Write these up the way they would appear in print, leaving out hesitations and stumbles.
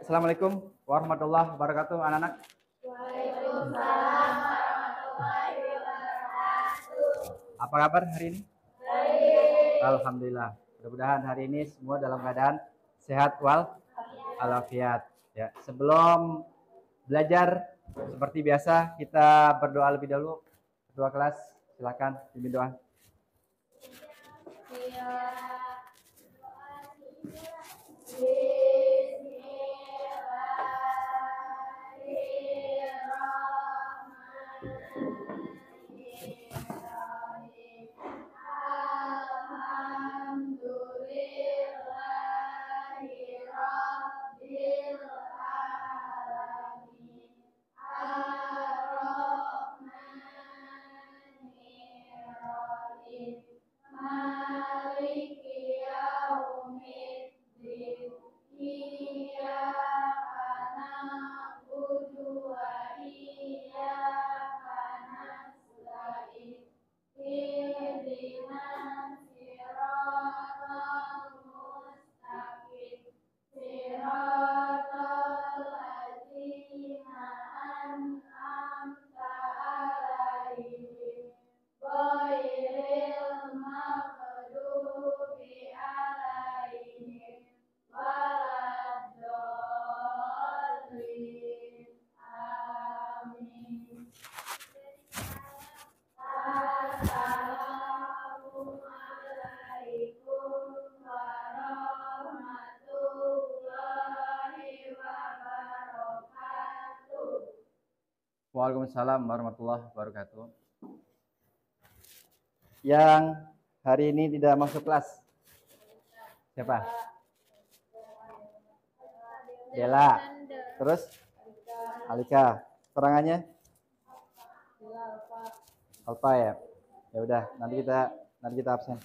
Assalamualaikum warahmatullahi wabarakatuh, anak-anak. Waalaikumsalam warahmatullahi wabarakatuh. Apa kabar hari ini? Baik. Alhamdulillah. Mudah-mudahan hari ini semua dalam keadaan sehat walafiat. Ya, sebelum belajar seperti biasa kita berdoa lebih dahulu. Ketua kelas, silakan pimpin doa. Waalaikumsalam warahmatullahi wabarakatuh. Yang hari ini tidak masuk kelas siapa? Dela. Terus Alika. Keterangannya? Alfa ya. Ya udah, nanti kita absen.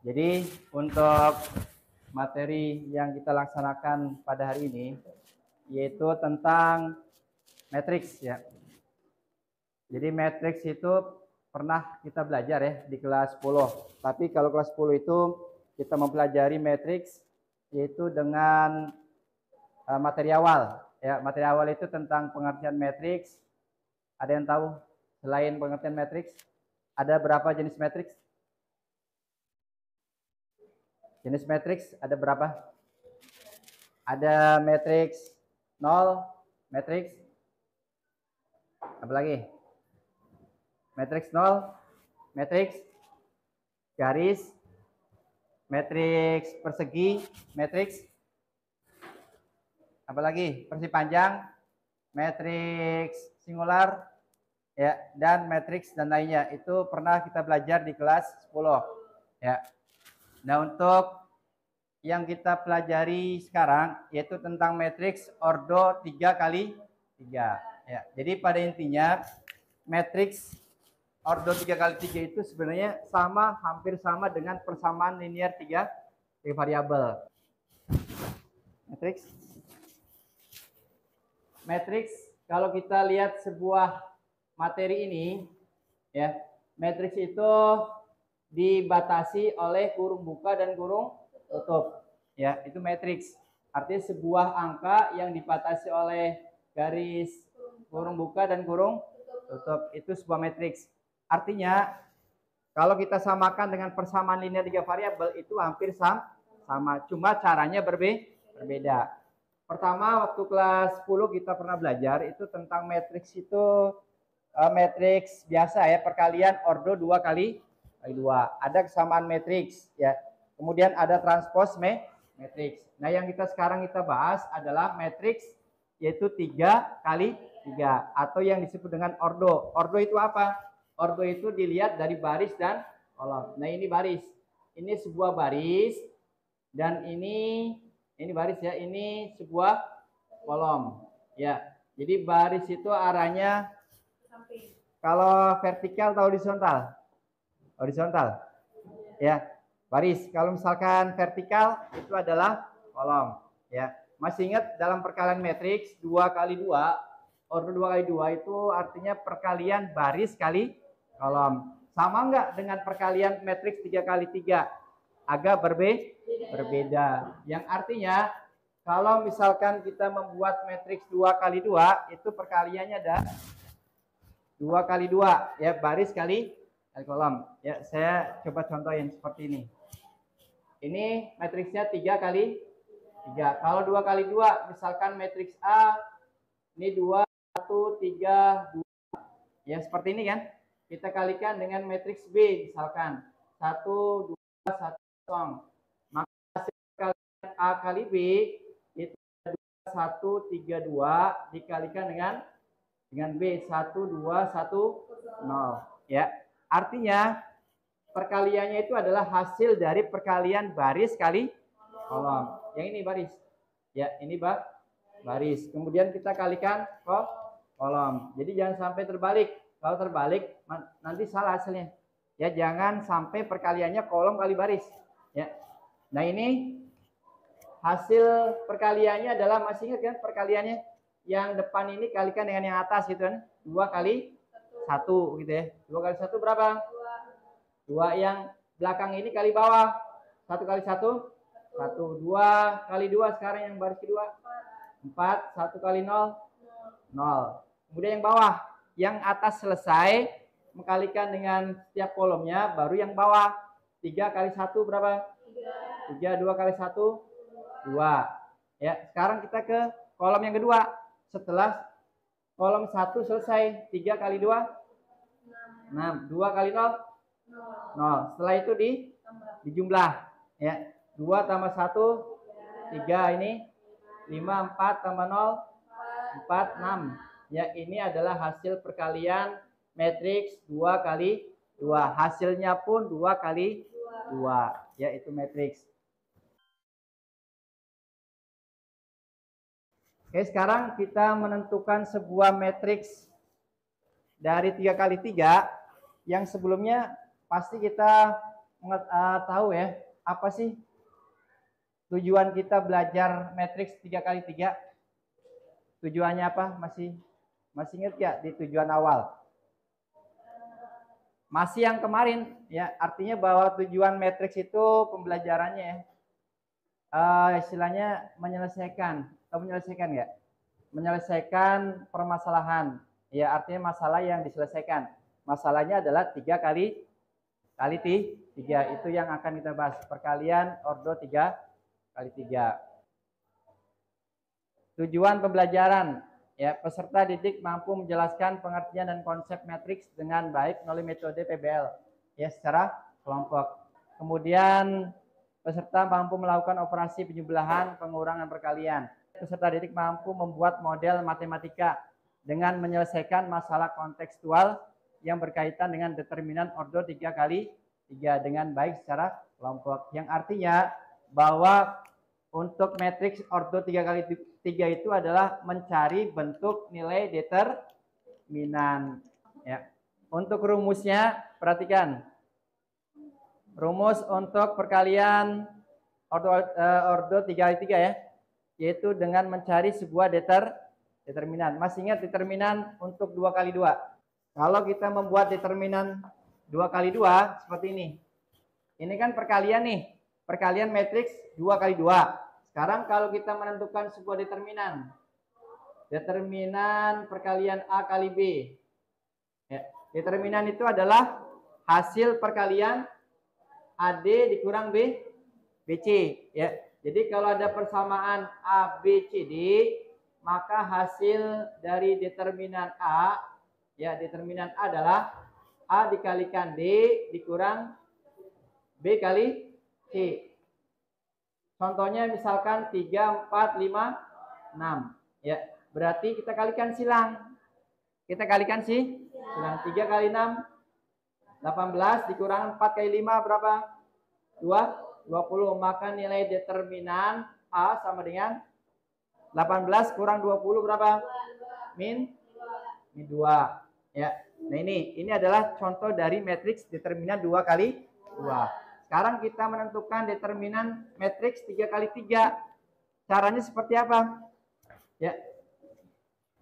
Jadi untuk materi yang kita laksanakan pada hari ini yaitu tentang matriks ya. Jadi matriks itu pernah kita belajar ya di kelas 10. Tapi kalau kelas 10 itu kita mempelajari matriks yaitu dengan materi awal ya. Materi awal itu tentang pengertian matriks. Ada yang tahu selain pengertian matriks ada berapa jenis matriks? Jenis matriks ada berapa? Ada matriks 0, matriks apa lagi? Matriks 0, matriks garis, matriks persegi, matriks apa lagi? Persegi panjang, matriks singular ya, dan matriks dan lainnya. Itu pernah kita belajar di kelas 10 ya. Nah, untuk yang kita pelajari sekarang yaitu tentang matriks ordo 3 kali 3 ya. Jadi pada intinya matriks ordo 3 kali 3 itu sebenarnya hampir sama dengan persamaan linear 3 variabel. Matriks kalau kita lihat sebuah materi ini ya, matriks itu dibatasi oleh kurung buka dan kurung tutup ya, itu matriks. Artinya sebuah angka yang dibatasi oleh garis kurung buka dan kurung tutup itu sebuah matriks. Artinya kalau kita samakan dengan persamaan linear 3 variabel itu hampir sama, cuma caranya berbeda. Pertama waktu kelas 10 kita pernah belajar itu tentang matriks itu matriks biasa ya, perkalian ordo 2 kali 2. Ada kesamaan matriks ya. Kemudian ada transpose matriks. Nah, yang sekarang kita bahas adalah matriks yaitu 3 kali 3 atau yang disebut dengan ordo. Ordo itu apa? Ordo itu dilihat dari baris dan kolom. Nah, ini baris. Ini sebuah baris dan ini baris ya, ini sebuah kolom. Ya. Jadi baris itu arahnya kalau vertikal atau horizontal? Horizontal. Ya, baris. Kalau misalkan vertikal itu adalah kolom. Ya, masih ingat dalam perkalian matriks 2 kali 2, ordo 2 kali 2 itu artinya perkalian baris kali kolom. Sama enggak dengan perkalian matriks 3 kali 3? Agak berbeda. Yang artinya Kalau misalkan kita membuat matriks 2 kali 2, itu perkaliannya ada 2 kali 2, ya, baris kali kolom. Ya, saya coba contohin seperti ini. Ini matriksnya 3 kali 3. Kalau 2 kali 2, misalkan matriks A, ini 2, 1, 3, 2. Ya, seperti ini kan. Kita kalikan dengan matriks B, misalkan 1, 2, 1, 0. Maka hasil perkalian A kali B itu 1, 3, 2 dikalikan dengan B 1, 2, 1, 0. Ya, artinya perkaliannya itu adalah hasil dari perkalian baris kali kolom. Yang ini baris. Ya, ini baris. Kemudian kita kalikan kolom. Jadi jangan sampai terbalik. Kalau terbalik nanti salah hasilnya. Ya, jangan sampai perkaliannya kolom kali baris. Ya. Nah, ini hasil perkaliannya adalah, masih ingat kan perkaliannya? Yang depan ini kalikan dengan yang atas gitu kan. 2 kali 1 gitu ya. 2 kali 1 berapa? 2. Yang belakang ini kali bawah. 1 kali 1, 1. 2 kali 2 sekarang yang baris kedua. 4. 1 kali 0, 0. Kemudian yang bawah. Yang atas selesai, mengkalikan dengan setiap kolomnya, baru yang bawah. 3 kali 1 berapa? 3. 2 kali 1, 2. Ya, sekarang kita ke kolom yang kedua. Setelah kolom 1 selesai, 3 kali 2, 6. 2 kali 0, 0. Setelah itu dijumlah. Ya, 2 tambah 1, 3. Ini 5, 4 tambah 0, 4, 6. Ya, ini adalah hasil perkalian matriks 2 kali 2. Hasilnya pun 2 kali 2. Ya, itu matriks. Oke, sekarang kita menentukan sebuah matriks dari 3 kali 3. Yang sebelumnya pasti kita tahu ya, apa sih tujuan kita belajar matriks 3 kali 3? Tujuannya apa? Masih ingat ya di tujuan awal? Masih yang kemarin ya, artinya bahwa tujuan matriks itu pembelajarannya ya, istilahnya menyelesaikan ya, menyelesaikan permasalahan ya, artinya masalah yang diselesaikan. Masalahnya adalah 3 kali 3. Itu yang akan kita bahas, perkalian ordo 3 kali 3. Tujuan pembelajaran ya, peserta didik mampu menjelaskan pengertian dan konsep matriks dengan baik melalui metode PBL ya, secara kelompok. Kemudian peserta mampu melakukan operasi penjumlahan, pengurangan, perkalian. Peserta didik mampu membuat model matematika dengan menyelesaikan masalah kontekstual yang berkaitan dengan determinan ordo 3 kali 3 dengan baik secara kelompok. Yang artinya bahwa untuk matriks ordo 3 kali 3 itu adalah mencari bentuk nilai determinan. Ya. Untuk rumusnya, perhatikan. Rumus untuk perkalian ordo 3 kali 3 ya, yaitu dengan mencari sebuah determinan. Masih ingat determinan untuk 2 kali 2? Kalau kita membuat determinan 2 kali 2 seperti ini. Ini kan perkalian nih. Perkalian matriks 2 kali 2. Sekarang kalau kita menentukan sebuah determinan. Determinan perkalian A kali B. Ya, determinan itu adalah hasil perkalian AD dikurang BC. Ya. Jadi kalau ada persamaan A, B, C, D, maka hasil dari determinan A, ya, determinan A adalah A dikalikan D dikurang B kali C. Contohnya misalkan 3, 4, 5, 6. Ya, berarti kita kalikan silang. Kita kalikan silang. 3 kali 6, 18 dikurang 4 kali 5 berapa? 20. Maka nilai determinan A sama dengan 18 kurang 20 berapa? Min 2. Ya. Nah, ini adalah contoh dari matriks determinan 2 kali 2. Sekarang kita menentukan determinan matriks 3 kali 3. Caranya seperti apa? Ya.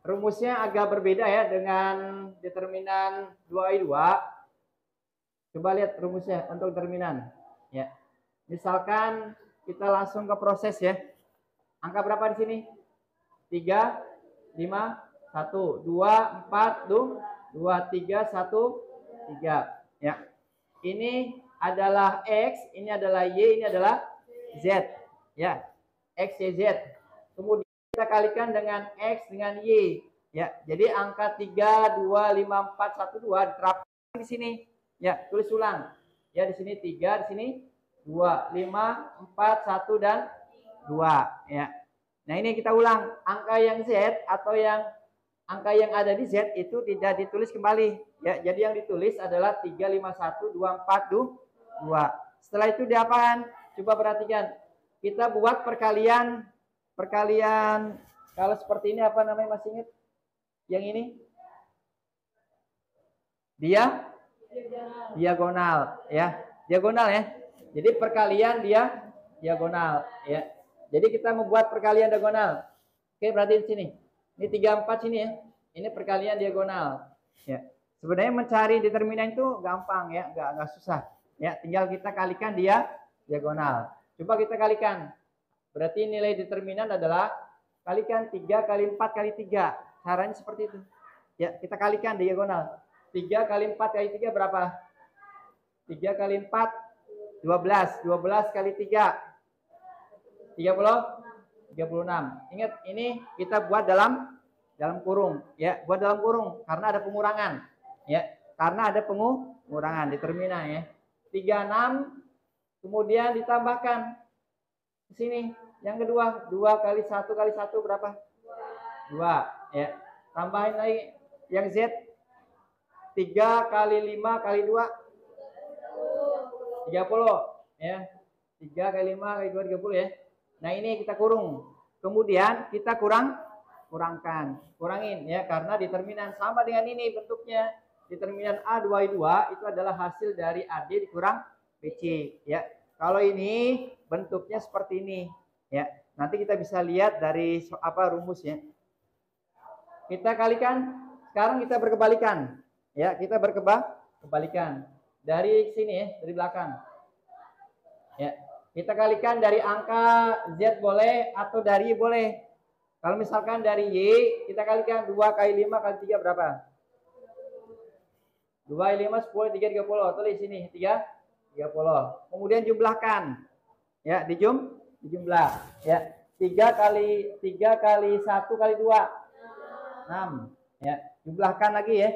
Rumusnya agak berbeda ya dengan determinan 2 kali 2. Coba lihat rumusnya untuk determinan. Ya. Misalkan kita langsung ke proses ya. Angka berapa di sini? 3, 5, 1, 2, 4, 2, 3, 1, 3. Ya. Ini adalah X, ini adalah Y, ini adalah Z. Ya. X, Y, Z. Kemudian kita kalikan dengan X dengan Y. Ya. Jadi angka 3, 2, 5, 4, 1, 2 diterapkan di sini. Ya, tulis ulang. Ya, di sini 3, di sini 2, 5, 4, 1 dan 2. Ya. Nah, ini kita ulang. Angka yang Z atau yang angka yang ada di Z itu tidak ditulis kembali. Ya, jadi yang ditulis adalah 3, 5, 1, 2, 4, 2. Setelah itu diapakan? Coba perhatikan. Kita buat perkalian kalau seperti ini apa namanya, masih ingat? Yang ini? Diagonal, ya. Diagonal ya. Jadi perkalian diagonal, ya. Jadi kita membuat perkalian diagonal. Oke, berarti di sini. Ini 3, 4 sini ya. Ini perkalian diagonal. Ya. Sebenarnya mencari determinan itu gampang ya, enggak susah. Ya, tinggal kita kalikan diagonal. Coba kita kalikan. Berarti nilai determinan adalah kalikan 3 kali 4 kali 3. Caranya seperti itu. Ya, kita kalikan diagonal. 3 kali 4 kali 3 berapa? 3 kali 4 12. 12 kali 3 36. Ingat, ini kita buat dalam kurung, ya. Buat dalam kurung karena ada pengurangan, ya. Karena ada pengurangan determinan, ya. 36 kemudian ditambahkan ke sini. Yang kedua, 2 kali 1 kali 1 berapa? 2, ya. Tambahin lagi yang Z. 3 kali 5 kali 2 30, ya. 3 kali 5 kali 2 30, ya. Nah, ini kita kurung. Kemudian kita kurangin ya, karena determinan sama dengan ini bentuknya. Determinan A2I2 itu adalah hasil dari AD dikurang BC, ya. Kalau ini bentuknya seperti ini, ya. Nanti kita bisa lihat dari rumusnya. Kita kalikan. Sekarang kita berkebalikan. Ya, kita berkebalikan. Dari sini ya, dari belakang. Ya. Kita kalikan dari angka Z boleh atau dari Y boleh. Kalau misalkan dari Y, kita kalikan 2 kali 5 kali 3 berapa? 2 kali 5, 10, 3, 30. Tulis sini, 3, 30. Kemudian jumlahkan. Ya, dijumlah. Ya, 3 kali 1 kali 2. 6. Ya, jumlahkan lagi ya.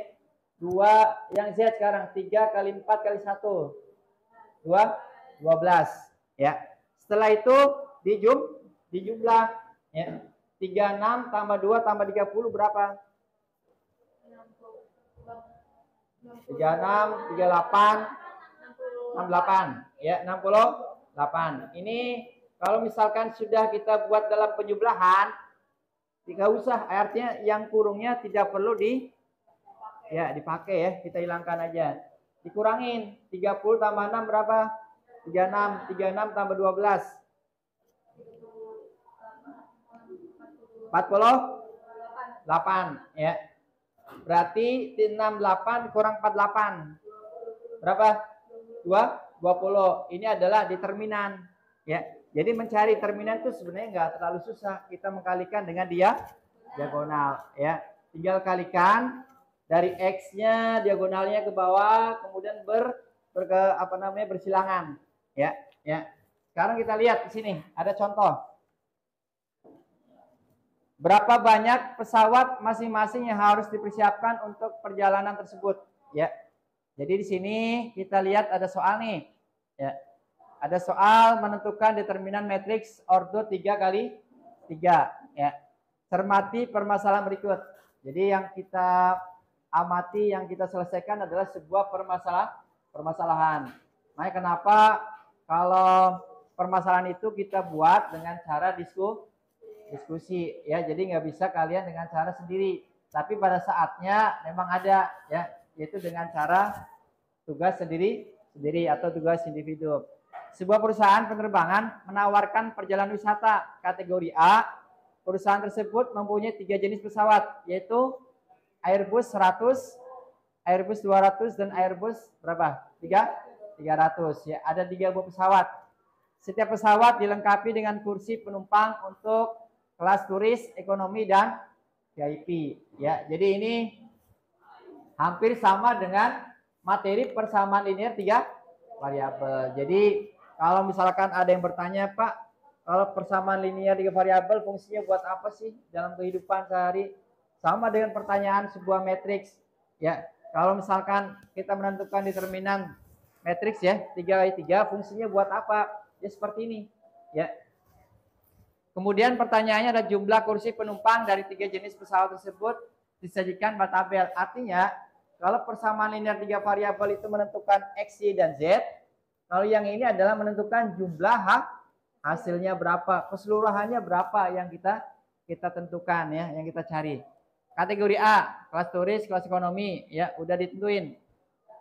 2 yang Z sekarang. 3 kali 4 kali 1. 12. Ya. Setelah itu dijumlah, ya. 36 tambah 2 tambah 30 berapa? 36, 38, 68. Ya, 68. Ini kalau misalkan sudah kita buat dalam penjumlahan, tidak usah, artinya yang kurungnya tidak perlu dipakai ya, kita hilangkan aja. Dikurangin, 30 tambah 6 berapa? 36 tambah 12. 48, ya. Berarti 68 kurang 48. Berapa? 20. Ini adalah determinan, ya. Jadi mencari determinan itu sebenarnya enggak terlalu susah. Kita mengkalikan dengan diagonal, ya. Tinggal kalikan dari X-nya diagonalnya ke bawah, kemudian bersilangan. Ya. Sekarang kita lihat di sini ada contoh. Berapa banyak pesawat masing-masing yang harus dipersiapkan untuk perjalanan tersebut? Ya. Jadi di sini kita lihat ada soal nih. Ya. Ada soal menentukan determinan matriks ordo 3 kali 3. Ya. Cermati permasalahan berikut. Jadi yang kita amati, yang kita selesaikan adalah sebuah permasalahan. Makanya kenapa kalau permasalahan itu kita buat dengan cara diskusi, ya. Jadi nggak bisa kalian dengan cara sendiri. Tapi pada saatnya memang ada, ya, yaitu dengan cara tugas sendiri atau tugas individu. Sebuah perusahaan penerbangan menawarkan perjalanan wisata kategori A. Perusahaan tersebut mempunyai 3 jenis pesawat, yaitu Airbus 100, Airbus 200, dan Airbus berapa? 300. Ya, ada 3 buah pesawat. setiap pesawat dilengkapi dengan kursi penumpang untuk kelas turis, ekonomi, dan VIP. Ya, jadi ini hampir sama dengan materi persamaan linear 3 variabel. Jadi kalau misalkan ada yang bertanya, Pak, kalau persamaan linear 3 variabel fungsinya buat apa sih dalam kehidupan sehari? Sama dengan pertanyaan sebuah matriks. Ya, kalau misalkan kita menentukan determinan matriks ya 3x3 fungsinya buat apa? Ya seperti ini. Ya. Kemudian pertanyaannya ada jumlah kursi penumpang dari 3 jenis pesawat tersebut disajikan pada tabel. Artinya kalau persamaan linear 3 variabel itu menentukan X, Y, dan Z. Kalau yang ini adalah menentukan jumlah hasilnya berapa, keseluruhannya berapa yang kita tentukan ya, yang kita cari. Kategori A, kelas turis, kelas ekonomi, ya udah ditentuin.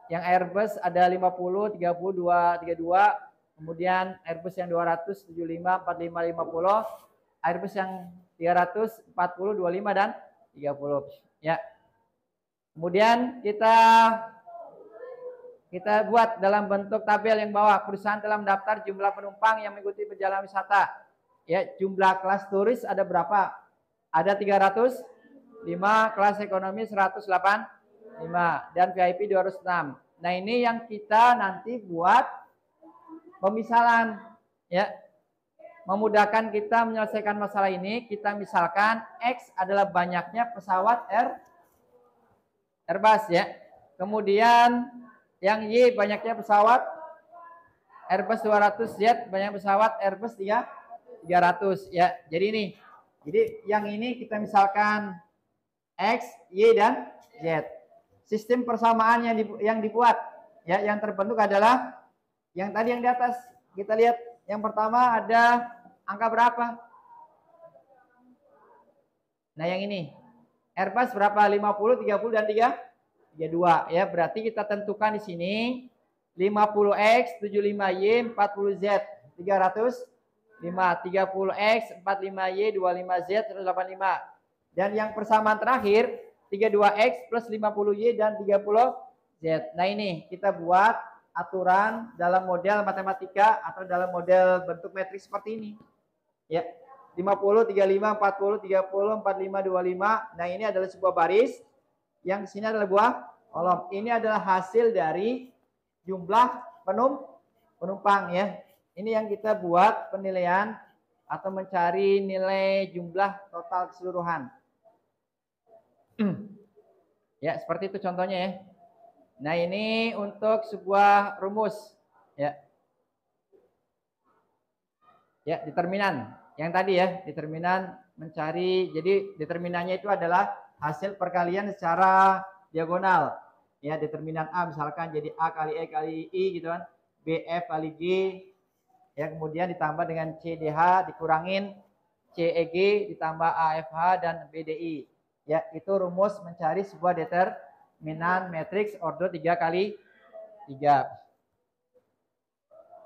Yang Airbus ada 50, 30, 32, kemudian Airbus yang 200, 75, 45, 50, Airbus yang 300, 40, 25 dan 30. Ya. Kemudian kita buat dalam bentuk tabel yang bawah. Perusahaan telah mendaftar jumlah penumpang yang mengikuti perjalanan wisata. Ya, jumlah kelas turis ada berapa? Ada 305, kelas ekonomi 185 dan VIP 206. Nah, ini yang kita nanti buat pemisalan ya. Memudahkan kita menyelesaikan masalah ini, kita misalkan X adalah banyaknya pesawat Airbus ya. Kemudian yang Y banyaknya pesawat Airbus 200Z, banyak pesawat Airbus 300 ya. Jadi ini. Jadi yang ini kita misalkan X, Y dan Z. Sistem persamaan yang dibuat ya, yang terbentuk adalah yang tadi yang di atas. Kita lihat yang pertama ada angka berapa? Nah, yang ini. Airbus berapa? 50, 30 dan 32 ya. Berarti kita tentukan di sini 50X, 75Y, 40Z, 305, 30X, 45Y, 25Z, 185. Dan yang persamaan terakhir 32X plus 50Y dan 30Z. Nah, ini kita buat aturan dalam model matematika atau dalam model bentuk matriks seperti ini. Ya. 50, 35, 40, 30, 45, 25. Nah, ini adalah sebuah baris. Yang di sini adalah buah kolom. Ini adalah hasil dari jumlah penumpang ya. Ini yang kita buat penilaian atau mencari nilai jumlah total keseluruhan. Ya, seperti itu contohnya ya. Nah, ini untuk sebuah rumus ya. Ya, determinan. Yang tadi ya, determinan mencari, jadi determinannya itu adalah hasil perkalian secara diagonal. Ya, determinan A misalkan jadi A kali E kali I gitu kan. BF kali G. Ya, kemudian ditambah dengan CDH dikurangin CEG ditambah AFH dan BDI. Ya, itu rumus mencari sebuah determinan matriks order 3 kali 3.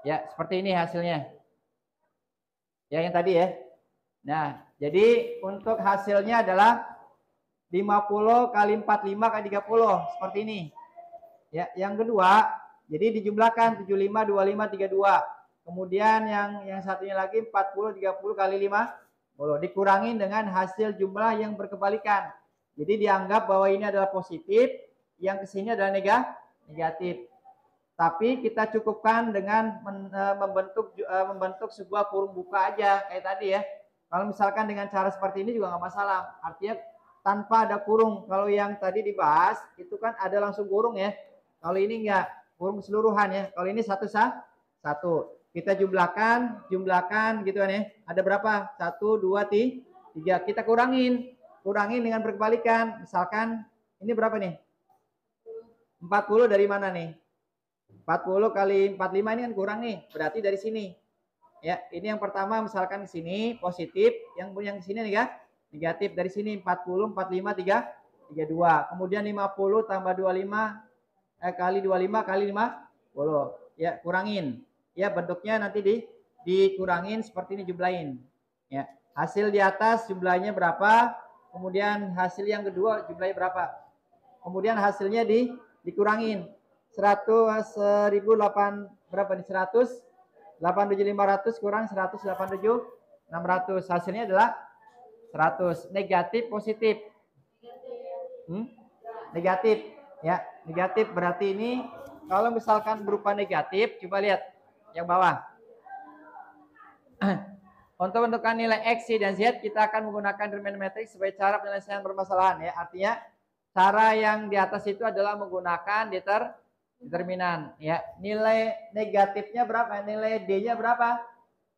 Ya, seperti ini hasilnya. Ya, yang tadi ya. Nah, jadi untuk hasilnya adalah 50 kali 45 kali 30 seperti ini. Ya, yang kedua, jadi dijumlahkan 75, 25, 32. Kemudian yang satunya lagi 40, 30 kali 50 dikurangin dengan hasil jumlah yang berkebalikan. Jadi dianggap bahwa ini adalah positif, yang kesini adalah negatif. Tapi kita cukupkan dengan membentuk sebuah kurung buka aja kayak tadi ya. Kalau misalkan dengan cara seperti ini juga nggak masalah. Artinya tanpa ada kurung. Kalau yang tadi dibahas itu kan ada langsung kurung ya. Kalau ini enggak, kurung keseluruhan ya. Kalau ini satu. Kita jumlahkan gitu kan ya. Ada berapa? 1, 2, 3. Kita kurangin dengan berkebalikan. Misalkan ini berapa nih? 40 dari mana nih? 40 kali 45 ini kan kurang nih. Berarti dari sini. Ya, ini yang pertama misalkan di sini positif, yang di sini negatif. Dari sini 40, 45, 32. Kemudian 50 tambah 25 kali 25 kali 50. Ya, kurangin. Ya, bentuknya nanti dikurangin seperti ini jumlahin. Ya, hasil di atas jumlahnya berapa? Kemudian hasil yang kedua jumlahnya berapa? Kemudian hasilnya dikurangin. 1008 berapa nih? 100 87.500 kurang 187.600. Hasilnya adalah 100. Negatif, positif? Negatif. Ya, negatif berarti ini kalau misalkan berupa negatif, coba lihat yang bawah. Untuk menentukan nilai X, Y, dan Z, kita akan menggunakan trigonometrik sebagai cara penyelesaian permasalahan. Ya, artinya cara yang di atas itu adalah menggunakan determinan. Ya, nilai negatifnya berapa? Nilai D-nya berapa?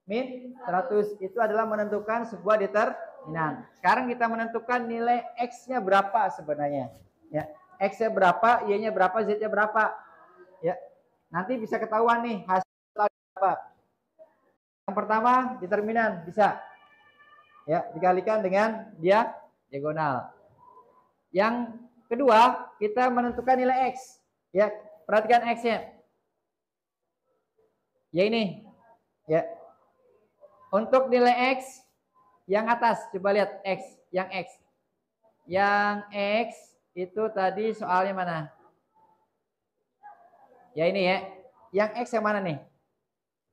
Min 100. Itu adalah menentukan sebuah determinan. Sekarang kita menentukan nilai X-nya berapa sebenarnya. Ya, X-nya berapa, Y-nya berapa, Z-nya berapa. Ya, nanti bisa ketahuan nih hasil berapa. Yang pertama, determinan bisa. Ya, dikalikan dengan dia diagonal. Yang kedua, kita menentukan nilai X. Ya, perhatikan X-nya. Ya ini. Ya. Untuk nilai X yang atas, coba lihat X, yang X. Yang X itu tadi soalnya mana? Ya ini ya. Yang X yang mana nih?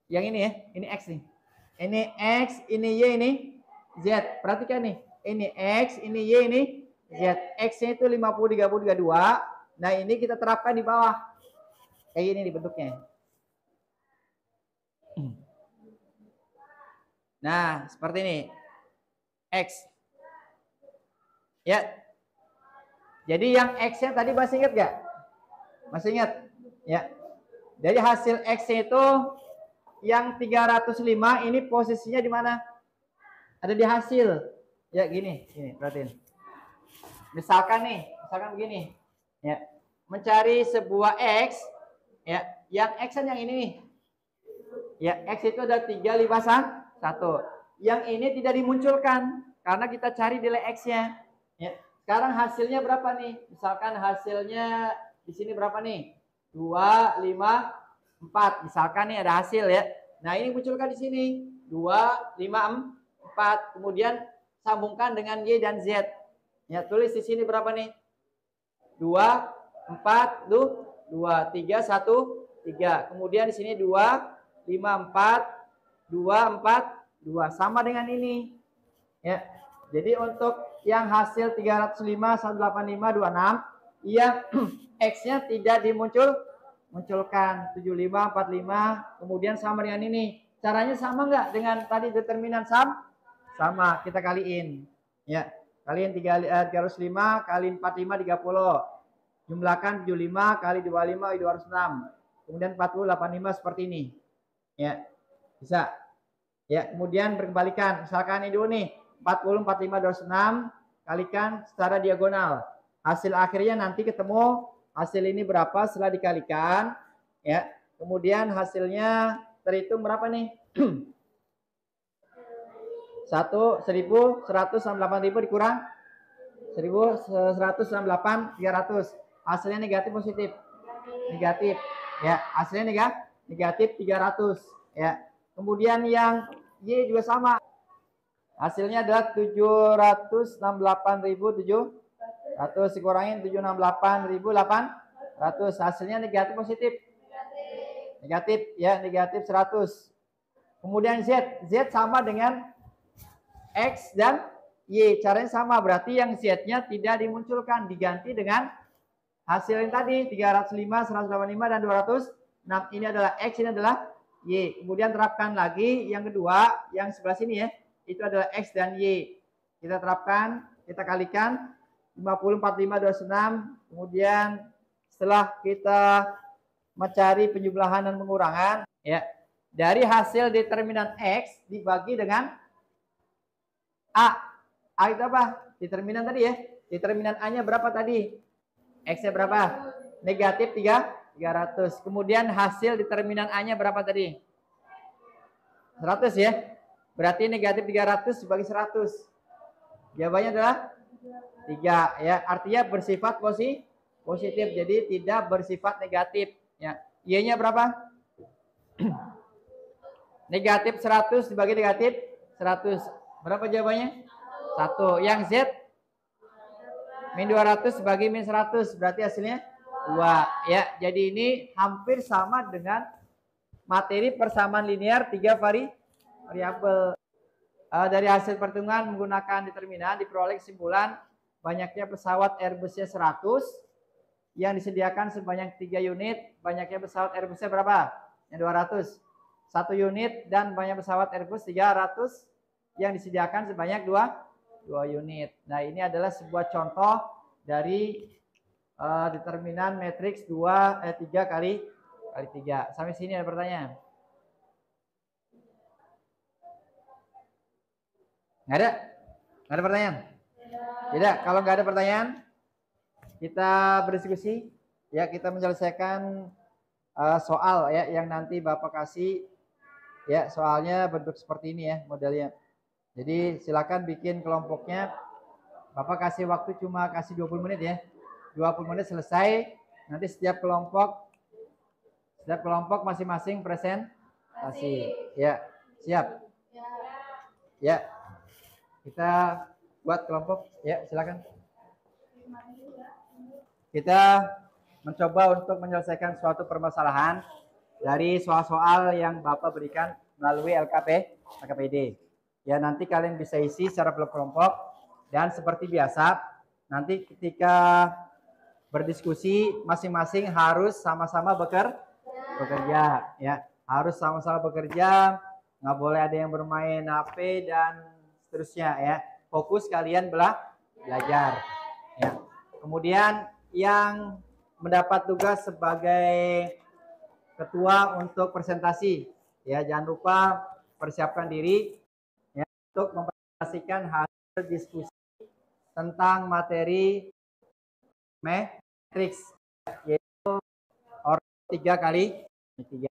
Yang ini ya, ini X nih. Ini X, ini Y, ini Z. Perhatikan nih. Ini X, ini Y, ini Z. X-nya itu 50, 30, 32. Nah, ini kita terapkan di bawah. Kayak ini nih bentuknya. Nah, seperti ini. X. Ya. Jadi yang X-nya tadi masih ingat gak? Masih ingat? Ya. Jadi hasil X-nya itu yang 305 ini posisinya di mana? Ada di hasil. Ya gini, perhatiin. Misalkan begini. Ya. Mencari sebuah X, ya, yang X-nya yang ini nih. Ya, X itu ada 351. Yang ini tidak dimunculkan karena kita cari nilai X-nya. Ya. Sekarang hasilnya berapa nih? Misalkan hasilnya di sini berapa nih? 2, 5, 4. Misalkan nih ada hasil ya. Nah, ini munculkan di sini. 2, 5, 4. Kemudian sambungkan dengan Y dan Z. Ya, tulis di sini berapa nih? 2, 4, 2, 3, 1, 3. Kemudian di sini 2, 5, 4, 2, 4, 2. Sama dengan ini. Ya. Jadi untuk yang hasil 305, 185, 26, yang X-nya tidak dimunculkan. 75, 45, kemudian sama dengan ini. Caranya sama nggak dengan tadi determinan sama, kita kaliin. Ya, kaliin 305 kali 45, 30. Jumlahkan 75 kali 25, 206. Kemudian 40, 85 seperti ini. Ya, bisa. Ya, kemudian berkebalikan. Misalkan ini dulu nih. 40, 45, 206 kalikan secara diagonal. Hasil akhirnya nanti ketemu hasil ini berapa setelah dikalikan. Ya, kemudian hasilnya terhitung berapa nih? 1.168.000 dikurang 1.168, 300. Hasilnya negatif positif? Negatif. Ya, hasilnya negatif 300. Ya. Kemudian yang Y juga sama. Hasilnya adalah 768.700 dikurangin 768.800. Hasilnya negatif positif? Negatif. Ya, negatif 100. Kemudian Z sama dengan X dan Y. Caranya sama, berarti yang Z-nya tidak dimunculkan, diganti dengan hasil yang tadi 305, 185 dan 206. Ini adalah X, ini adalah Y. Kemudian terapkan lagi yang kedua, yang sebelah sini ya. Itu adalah X dan Y. Kita terapkan, kita kalikan 50, 45, 206. Kemudian setelah kita mencari penjumlahan dan pengurangan, ya, dari hasil determinan X dibagi dengan A. A itu apa? Determinan tadi ya. Determinan A-nya berapa tadi? X-nya berapa? Negatif 300. Kemudian hasil determinan A-nya berapa tadi? 100 ya. Berarti negatif 300 dibagi 100. Jawabannya adalah 3 ya. Artinya bersifat positif. Jadi tidak bersifat negatif ya. Y-nya berapa? Negatif 100 dibagi negatif 100. Berapa jawabannya? 1. Yang Z min 200 dibagi min 100. Berarti hasilnya 2 ya. Jadi ini hampir sama dengan materi persamaan linear 3 variabel. Dari hasil perhitungan menggunakan determinan diperoleh kesimpulan banyaknya pesawat Airbusnya 100 yang disediakan sebanyak 3 unit, banyaknya pesawat Airbusnya berapa? Yang 200. 1 unit dan banyak pesawat Airbus 300 yang disediakan sebanyak 2 unit. Nah, ini adalah sebuah contoh dari determinan matriks 3 kali 3. Sampai sini ada pertanyaan? Nggak ada? Nggak ada pertanyaan? Tidak. Kalau nggak ada pertanyaan, kita berdiskusi. Ya, kita menyelesaikan soal ya yang nanti Bapak kasih. Ya, soalnya bentuk seperti ini ya modelnya. Jadi silakan bikin kelompoknya. Bapak kasih waktu cuma kasih 20 menit ya. 20 menit selesai. Nanti setiap kelompok masing-masing presentasi. Ya, siap. Ya. Kita buat kelompok. Ya, silakan. Kita mencoba untuk menyelesaikan suatu permasalahan dari soal-soal yang Bapak berikan melalui LKPD. Ya, nanti kalian bisa isi secara kelompok dan seperti biasa, nanti ketika berdiskusi masing-masing harus sama-sama bekerja. Ya, harus sama-sama bekerja. Nggak boleh ada yang bermain HP dan seterusnya ya. Fokus kalian belajar. Ya. Kemudian yang mendapat tugas sebagai ketua untuk presentasi, ya jangan lupa persiapkan diri ya, untuk mempresentasikan hasil diskusi tentang materi matriks, yaitu orang 3 kali 3.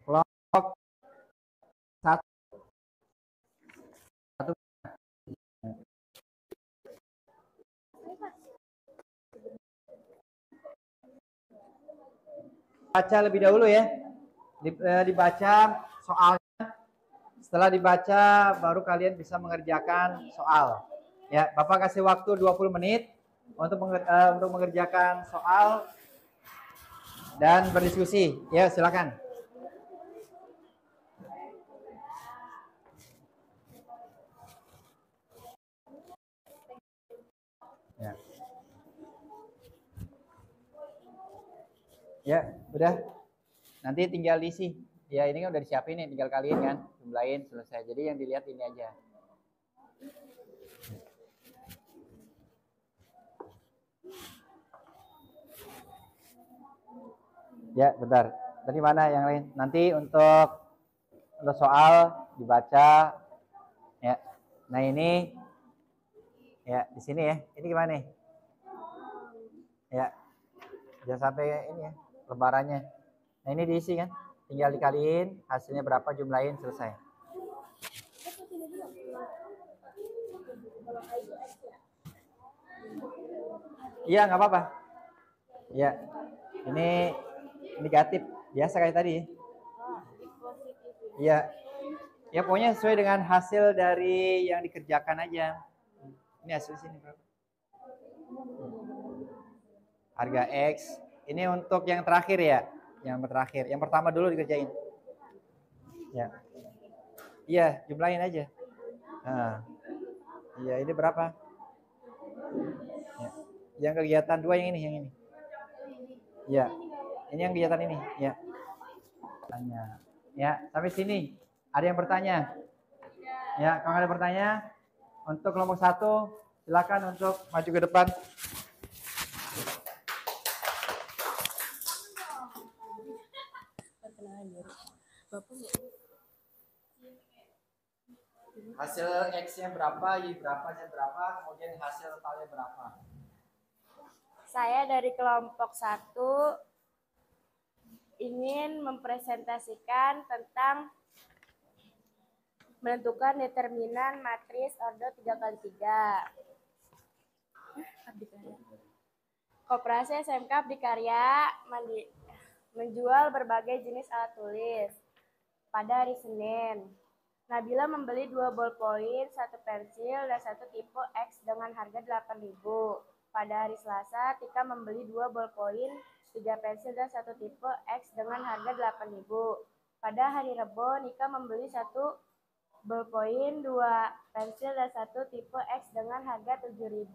Kelompok 1. Baca lebih dahulu ya. Dibaca soalnya. Setelah dibaca baru kalian bisa mengerjakan soal. Ya, Bapak kasih waktu 20 menit untuk mengerjakan soal dan berdiskusi. Ya, silakan. Ya. Ya, udah. Nanti tinggal diisi. Ya, ini kan udah disiapin nih, tinggal kalian kan, jumlahin selesai. Jadi yang dilihat ini aja. Ya, bentar. Tadi mana yang lain? Nanti untuk soal dibaca. Ya. Nah, ini ya di sini ya. Ini gimana nih? Ya. Jangan sampai ini ya, lebarannya. Nah, ini diisi kan? Tinggal dikaliin, hasilnya berapa, jumlahin, selesai. Iya, nggak apa-apa. Ya, ini negatif, biasa kayak tadi. Iya. Ya, pokoknya sesuai dengan hasil dari yang dikerjakan aja. Ini hasil sini berapa? Harga X. Ini untuk yang terakhir ya. Yang terakhir. Yang pertama dulu dikerjain. Ya. Iya, jumlahin aja. Nah. Iya, ini berapa? Ya. Yang kegiatan 2 yang ini. Ya. Ini yang kegiatan ini, ya. Tanya. Ya, sampai sini. Ada yang bertanya? Ya, kalau ada bertanya untuk kelompok 1, silakan untuk maju ke depan. Hasil X-nya berapa, Y berapa, Z berapa, kemudian hasil totalnya berapa? Saya dari kelompok 1 ingin mempresentasikan tentang menentukan determinan matris order 3 kali 3. Koperasi SMK Abdikarya menjual berbagai jenis alat tulis pada hari Senin. Nabila membeli 2 ballpoint, 1 pensil, dan 1 tipe X dengan harga 8.000. Pada hari Selasa, Tika membeli 2 ballpoint, 3 pensil dan 1 tipe X dengan harga 8.000. Pada hari Rebo, Nika membeli 1 ballpoint, 2 pensil dan 1 tipe X dengan harga 7.000.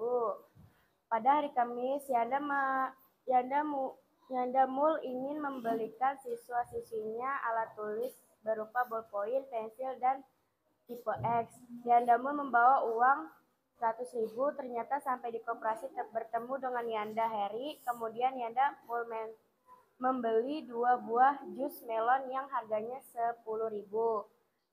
Pada hari Kamis, Yanda Mul ingin membelikan siswa-siswinya alat tulis berupa ballpoint, pensil, dan tipe X. Yanda Mul membawa uang 100.000. Ternyata sampai di koperasi bertemu dengan Yanda Heri. Kemudian Yanda Mul membeli 2 buah jus melon yang harganya 10.000.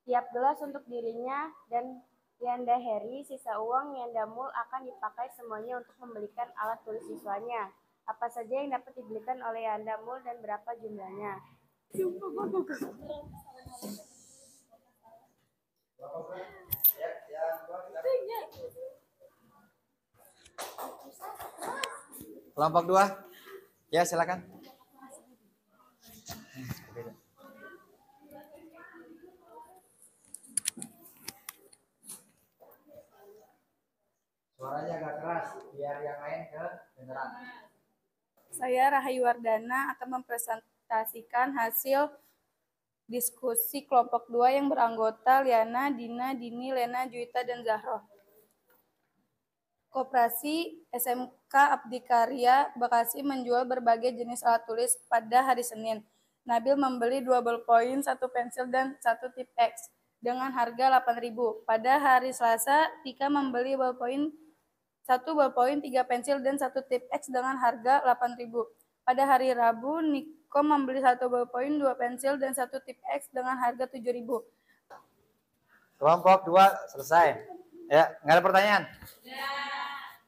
Tiap gelas untuk dirinya dan Yanda Heri. Sisa uang Yanda Mul akan dipakai semuanya untuk membelikan alat tulis siswanya. Apa saja yang dapat dibelikan oleh Yanda Mul dan berapa jumlahnya? Kelompok 2. Ya, silakan. Suaranya agak keras biar yang lain kedengeran. Saya Rahayu Wardana akan mempresentasikan hasil diskusi kelompok 2 yang beranggota Liana, Dina, Dini, Lena, Juwita, dan Zahro. Koperasi SMK Abdikarya Bekasi menjual berbagai jenis alat tulis pada hari Senin. Nabil membeli 2 ballpoint, 1 pensil, dan 1 tip X dengan harga 8.000. Pada hari Selasa, Tika membeli 1 ballpoint, 3 pensil, dan 1 tip X dengan harga 8.000. Pada hari Rabu, Niko membeli 1 ballpoint, 2 pensil, dan 1 tip X dengan harga 7.000. Kelompok 2 selesai. Ya, nggak ada pertanyaan? Ya.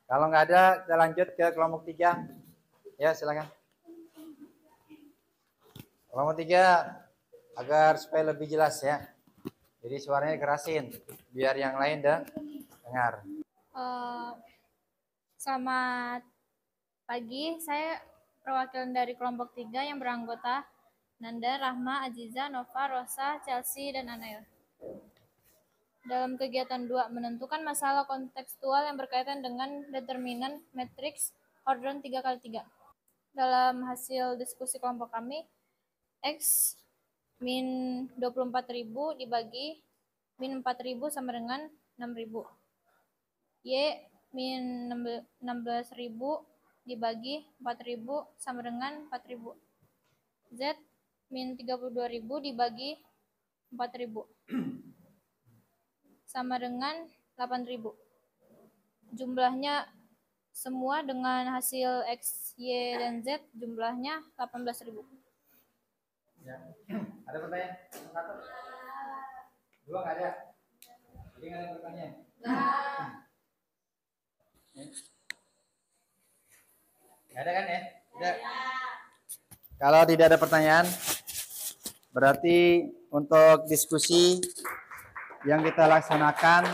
Kalau nggak ada, kita lanjut ke kelompok 3. Ya, silakan. Kelompok 3 agar supaya lebih jelas ya. Jadi suaranya kerasin biar yang lain dengar. Selamat pagi, saya perwakilan dari kelompok 3 yang beranggota Nanda, Rahma, Aziza, Nova, Rosa, Chelsea, dan Anael. Dalam kegiatan 2, menentukan masalah kontekstual yang berkaitan dengan determinan matriks ordron 3x3. Dalam hasil diskusi kelompok kami, X min 24.000 dibagi min 4.000 sama dengan 6.000. Y min 16.000 dibagi 4.000 sama dengan 4.000. Z min 32.000 dibagi 4.000 sama dengan 8.000. Jumlahnya semua dengan hasil X, Y, dan Z jumlahnya 18.000. Ya. Ada pertanyaan? 1? 2 nggak ada? Jadi nggak ada pertanyaan? Nggak ada kan ya? Tidak. Kalau tidak ada pertanyaan, berarti untuk diskusi yang kita laksanakan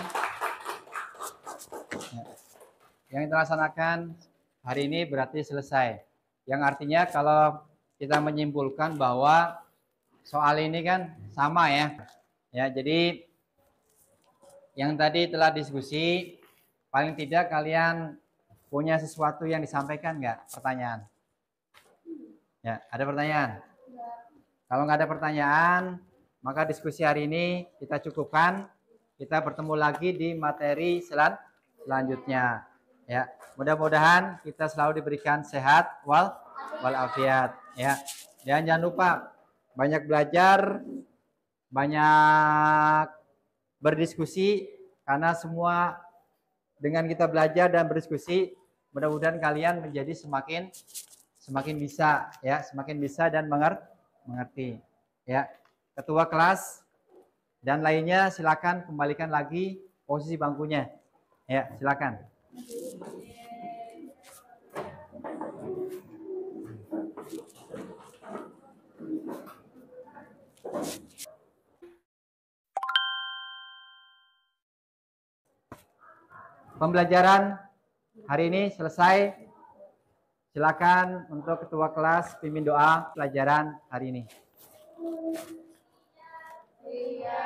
hari ini berarti selesai. Yang artinya kalau kita menyimpulkan bahwa soal ini kan sama ya. Ya, jadi yang tadi telah diskusi, paling tidak kalian punya sesuatu yang disampaikan nggak? Pertanyaan? Ya, ada pertanyaan? Kalau nggak ada pertanyaan, maka diskusi hari ini kita cukupkan. Kita bertemu lagi di materi selanjutnya. Ya, mudah-mudahan kita selalu diberikan sehat walafiat. Ya, dan jangan lupa banyak belajar, banyak berdiskusi, karena semua dengan kita belajar dan berdiskusi, mudah-mudahan kalian menjadi semakin bisa ya, semakin bisa dan mengerti. Ya, ketua kelas dan lainnya silakan kembalikan lagi posisi bangkunya. Ya, silakan. Pembelajaran hari ini selesai. Silakan untuk ketua kelas pimpin doa pelajaran hari ini. Iya.